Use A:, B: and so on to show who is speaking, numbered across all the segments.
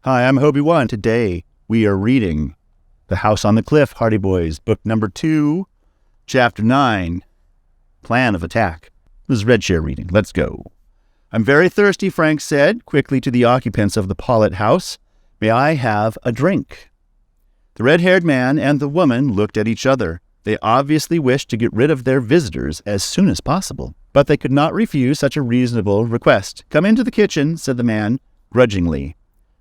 A: Hi, I'm Hobie1. Today we are reading The House on the Cliff, Hardy Boys, book number 2, chapter 9, Plan of Attack. This is Redshare reading. Let's go. I'm very thirsty, Frank said quickly to the occupants of the Politt house. May I have a drink? The red-haired man and the woman looked at each other. They obviously wished to get rid of their visitors as soon as possible, but they could not refuse such a reasonable request. Come into the kitchen, said the man, grudgingly.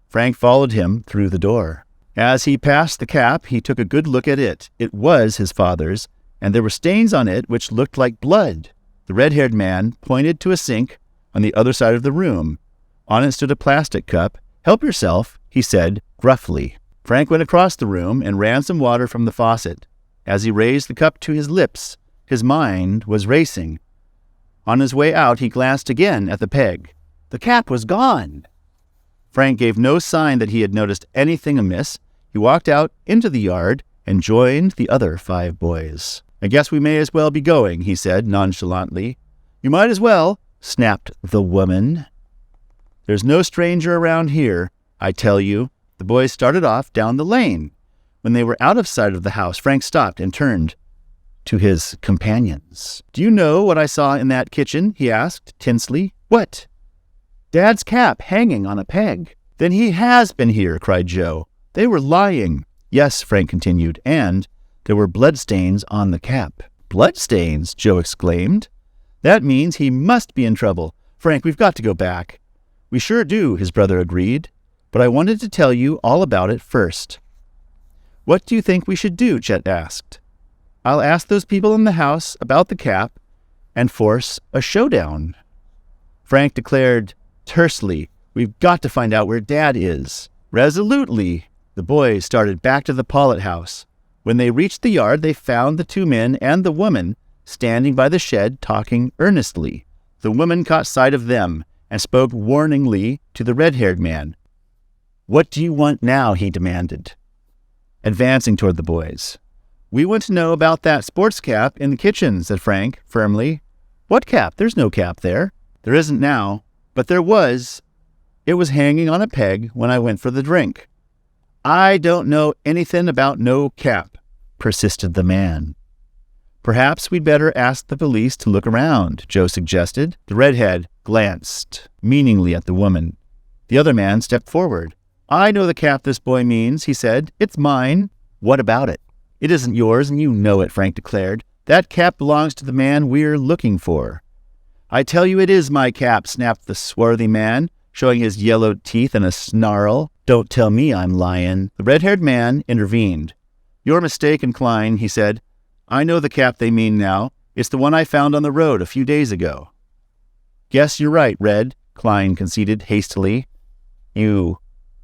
A: Frank followed him through the door. As he passed the cap, he took a good look at it. It was his father's, and there were stains on it which looked like blood. The red-haired man pointed to a sink on the other side of the room. On it stood a plastic cup. Help yourself, he said gruffly. Frank went across the room and ran some water from the faucet. As he raised the cup to his lips, his mind was racing. On his way out, he glanced again at the peg. The cap was gone. Frank gave no sign that he had noticed anything amiss. He walked out into the yard and joined the other 5 boys. I guess we may as well be going, he said nonchalantly. You might as well, snapped the woman. There's no stranger around here, I tell you. The boys started off down the lane. When they were out of sight of the house, Frank stopped and turned to his companions. Do you know what I saw in that kitchen? He asked tensely. What? Dad's cap hanging on a peg. Then he has been here, cried Joe. They were lying. Yes, Frank continued, and there were bloodstains on the cap. Bloodstains? Joe exclaimed. That means he must be in trouble. Frank, we've got to go back. We sure do, his brother agreed, but I wanted to tell you all about it first. What do you think we should do? Chet asked. I'll ask those people in the house about the cap and force a showdown. Frank declared tersely, we've got to find out where Dad is. Resolutely, the boys started back to the Politt house. When they reached the yard, they found the 2 men and the woman standing by the shed talking earnestly. The woman caught sight of them and spoke warningly to the red-haired man. What do you want now? He demanded, advancing toward the boys. We want to know about that sports cap in the kitchen, said Frank firmly. What cap? There's no cap there. There isn't now. But there was. It was hanging on a peg when I went for the drink. I don't know anything about no cap, persisted the man. Perhaps we'd better ask the police to look around, Joe suggested. The redhead glanced meaningly at the woman. The other man stepped forward. I know the cap this boy means, he said. It's mine. What about it? It isn't yours, and you know it, Frank declared. That cap belongs to the man we're looking for. I tell you it is my cap, snapped the swarthy man, showing his yellowed teeth in a snarl. Don't tell me I'm lying. The red-haired man intervened. You're mistaken, Klein, he said. I know the cap they mean now. It's the one I found on the road a few days ago. Guess you're right, Red, Klein conceded hastily. You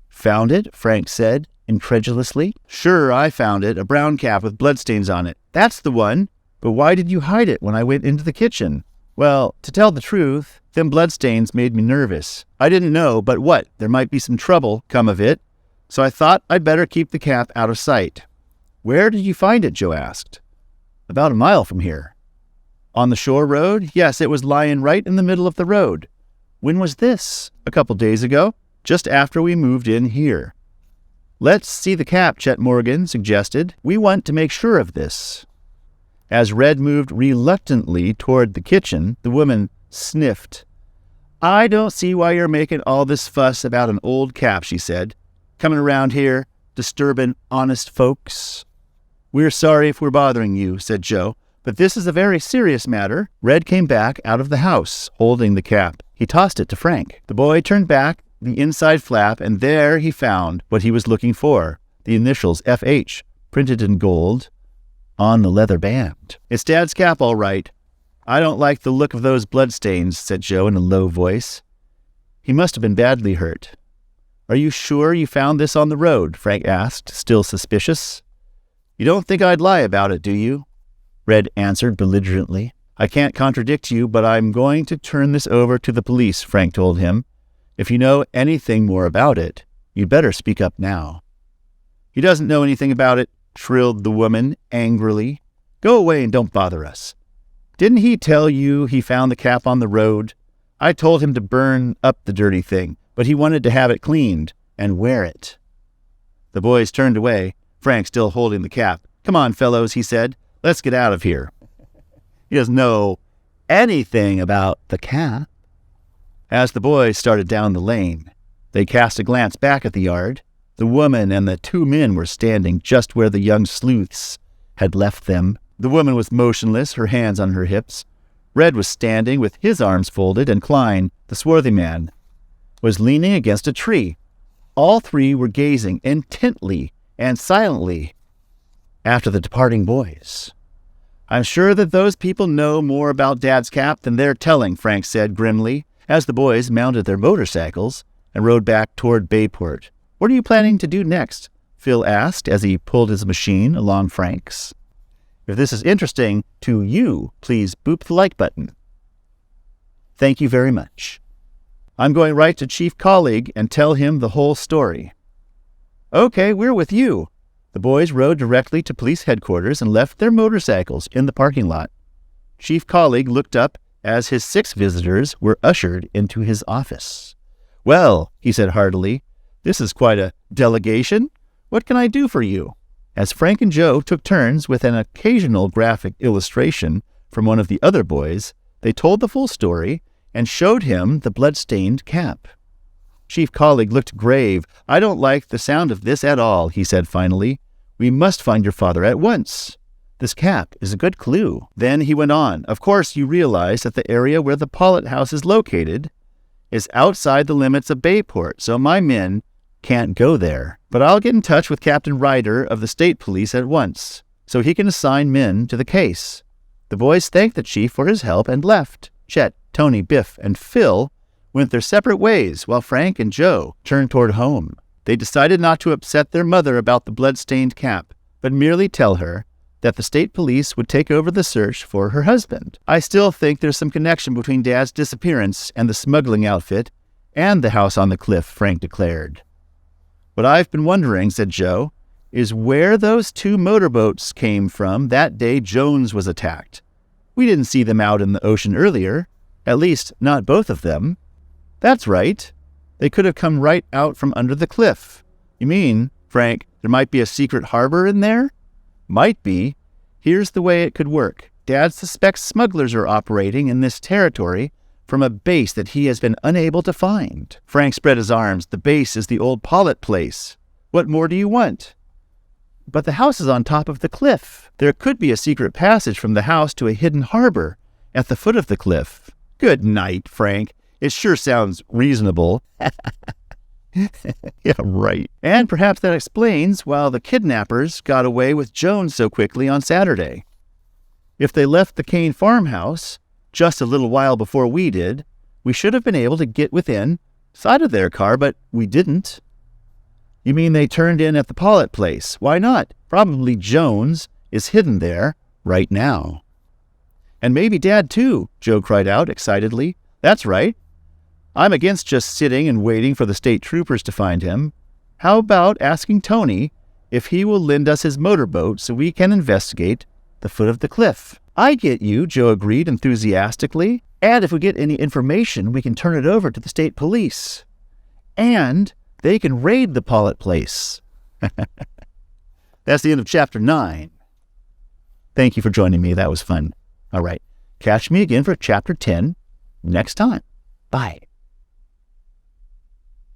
A: found it? Frank said incredulously. Sure, I found it, a brown cap with bloodstains on it. That's the one. But why did you hide it when I went into the kitchen? Well, to tell the truth, them bloodstains made me nervous. I didn't know, but what? There might be some trouble come of it, so I thought I'd better keep the cap out of sight. Where did you find it? Joe asked. About a mile from here. On the shore road? Yes, it was lying right in the middle of the road. When was this? A couple days ago, just after we moved in here. Let's see the cap, Chet Morgan suggested. We want to make sure of this. As Red moved reluctantly toward the kitchen, the woman sniffed. I don't see why you're making all this fuss about an old cap, she said. Coming around here, disturbing honest folks. We're sorry if we're bothering you, said Joe, but this is a very serious matter. Red came back out of the house, holding the cap. He tossed it to Frank. The boy turned back the inside flap, and there he found what he was looking for, the initials F.H., printed in gold on the leather band. It's Dad's cap, all right. I don't like the look of those bloodstains, said Joe in a low voice. He must have been badly hurt. Are you sure you found this on the road? Frank asked, still suspicious. You don't think I'd lie about it, do you? Red answered belligerently. I can't contradict you, but I'm going to turn this over to the police, Frank told him. If you know anything more about it, you'd better speak up now. He doesn't know anything about it, shrilled the woman angrily. Go away and don't bother us. Didn't he tell you he found the cap on the road? I told him to burn up the dirty thing, but he wanted to have it cleaned. and wear it. The boys turned away, Frank still holding the cap. "Come on, fellows," he said. "Let's get out of here." He doesn't know anything about the cap. As the boys started down the lane, they cast a glance back at the yard. The woman and the two men were standing just where the young sleuths had left them. The woman was motionless, her hands on her hips. Red was standing with his arms folded, and Klein, the swarthy man, was leaning against a tree. All three were gazing intently and silently after the departing boys. "I'm sure that those people know more about Dad's cap than they're telling," Frank said grimly, as the boys mounted their motorcycles and rode back toward Bayport. "What are you planning to do next?" Phil asked as he pulled his machine along Frank's. If this is interesting to you, please boop the like button. Thank you very much. I'm going right to Chief Colleague and tell him the whole story. Okay, we're with you. The boys rode directly to police headquarters and left their motorcycles in the parking lot. Chief Colleague looked up as his 6 visitors were ushered into his office. "Well," he said heartily, "this is quite a delegation. What can I do for you?" As Frank and Joe took turns with an occasional graphic illustration from one of the other boys, they told the full story and showed him the blood-stained cap. Chief Colleague looked grave. "I don't like the sound of this at all," he said finally. "We must find your father at once. This cap is a good clue." Then he went on, "Of course you realize that the area where the Politt house is located is outside the limits of Bayport, so my men can't go there. But I'll get in touch with Captain Ryder of the State Police at once, so he can assign men to the case." The boys thanked the chief for his help and left. Chet, Tony, Biff, and Phil went their separate ways while Frank and Joe turned toward home. They decided not to upset their mother about the blood-stained cap, but merely tell her that the state police would take over the search for her husband. "I still think there's some connection between Dad's disappearance and the smuggling outfit and the house on the cliff," Frank declared. "What I've been wondering," said Joe, "is where those 2 motorboats came from that day Jones was attacked. We didn't see them out in the ocean earlier, at least not both of them." "That's right. They could have come right out from under the cliff." "You mean, Frank, there might be a secret harbor in there?" "Might be. Here's the way it could work. Dad suspects smugglers are operating in this territory from a base that he has been unable to find." Frank spread his arms. "The base is the old Politt place. What more do you want?" "But the house is on top of the cliff. There could be a secret passage from the house to a hidden harbor at the foot of the cliff." "Good night, Frank. It sure sounds reasonable." Yeah, right. "And perhaps that explains why the kidnappers got away with Jones so quickly on Saturday. If they left the Kane farmhouse just a little while before we did, we should have been able to get within sight of their car, but we didn't." "You mean they turned in at the Politt place? Why not? Probably Jones is hidden there right now." "And maybe Dad, too," Joe cried out excitedly. "That's right. I'm against just sitting and waiting for the state troopers to find him. How about asking Tony if he will lend us his motorboat so we can investigate the foot of the cliff?" "I get you," Joe agreed enthusiastically. "And if we get any information, we can turn it over to the state police. And they can raid the Politt place." That's the end of Chapter 9. Thank you for joining me. That was fun. All right. Catch me again for Chapter 10 next time. Bye.